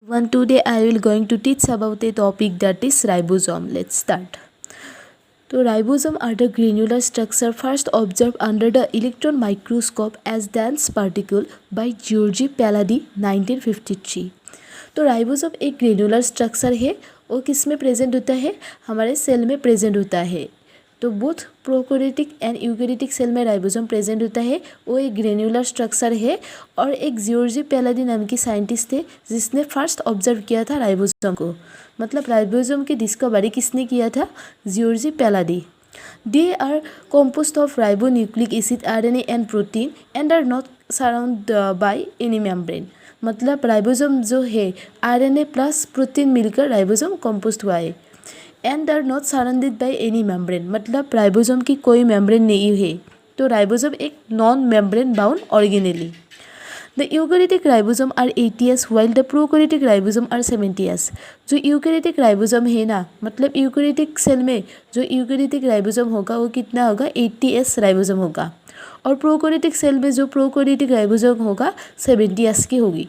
One today I will going to teach about a topic that is ribosome. Let's start. So ribosome are the granular structure first observed under the electron microscope as dense particle by Georgi Pallady 1953. तो ribosome एक granular structure है। वो किस में present होता है? हमारे cell में प्रेजेंट होता है। तो both prokaryotic and eukaryotic cell में राइबोसोम प्रेजेंट होता है। वो एक ग्रेनुलर स्ट्रक्चर है और एक जियोर्जी पैलाडी नाम की साइंटिस्ट थे जिसने फर्स्ट ऑब्जर्व किया था राइबोसोम को। मतलब राइबोसोम की डिस्कवरी किसने किया था? Georgy पैलाडी। They are composed of ribonucleic acid, RNA and protein and are not surrounded by any membrane. मतलब राइबोसोम जो है RNA प्लस प्रोटीन मिलकर राइबोसोम कंपोस्ट हुआ है। And are not surrounded by any membrane, मतलब राइबोसोम की कोई membrane नहीं है। तो राइबोसोम एक non membrane bound organelle. The eukaryotic ribosome are 80s while the prokaryotic ribosome are 70s। जो यूकैरियोटिक राइबोसोम है ना, मतलब यूकैरियोटिक सेल में जो यूकैरियोटिक राइबोसोम होगा वो कितना होगा? 80s राइबोसोम होगा। और प्रोकैरियोटिक सेल में जो प्रोकैरियोटिक राइबोसोम होगा 70s की होगी।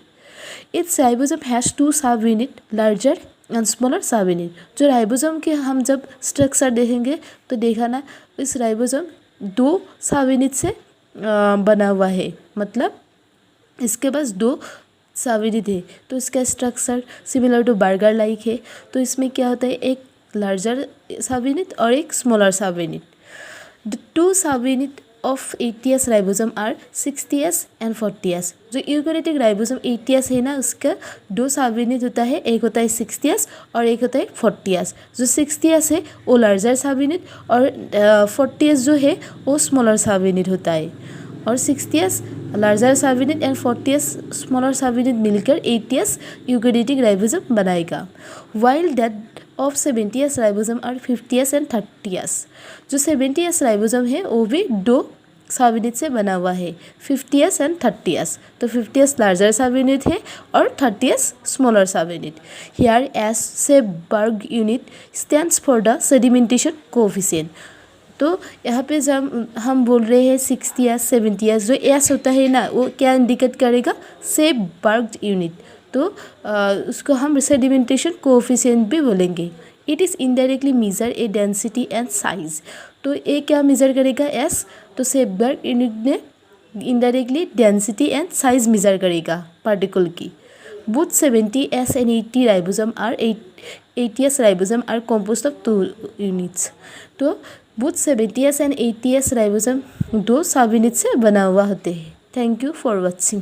इट्स राइबोसोम हैज़ 2 सब unit, larger and smaller sub unit. जो राइबोसोम के हम जब स्ट्रक्चर देखेंगे तो देखा ना, इस राइबोसोम 2 सब यूनिट से बना हुआ है। मतलब इसके पास 2 सब यूनिट है। तो इसका structure similar to burger like है। तो इसमें क्या होता है? एक लार्जर सब यूनिट और एक स्मॉलर सब यूनिट। द 2 सब unit of 80s ribosome are 60s and 40s। जो यूकैरियोटिक राइबोसोम 80s है ना, उसका 2 सब यूनिट होता है। एक होता है 60s और एक होता है 40s। जो 60s है वो लार्जर सब यूनिट और 40s जो है वो स्मॉलर सब यूनिट होता है। और 60s larger sub unit and 40s smaller sub unit मिलकर 80s यूकैरियोटिक राइबोसोम बनाएगा। While that of 70s ribosome are 50s and 30s। जो 70s राइबोसोम है वो भी 2 सब यूनिट से बना हुआ है, 50s एंड 30s। तो 50s लार्जर सब यूनिट है और 30s smaller sub unit. Here S Svedberg unit stands for the sedimentation coefficient. तो यहाँ पे जब हम बोल रहे हैं 60s 70s, जो एस होता है ना वो क्या इंडिकेट करेगा? से बर्ग यूनिट। तो उसको हम सेडिमेंटेशन कोएफिशिएंट भी बोलेंगे। It is indirectly measure a density and size. तो ये क्या मेजर करेगा? एस। तो सेबर्ग यूनिट ने indirectly density and size measure करेगा पार्टिकल की। Both 70s and 80 ribosome are 80s ribosome are composed of 2 units. तो both 70s and 80s ribosome 2 सब यूनिट से बना हुआ होते हैं। Thank you for watching.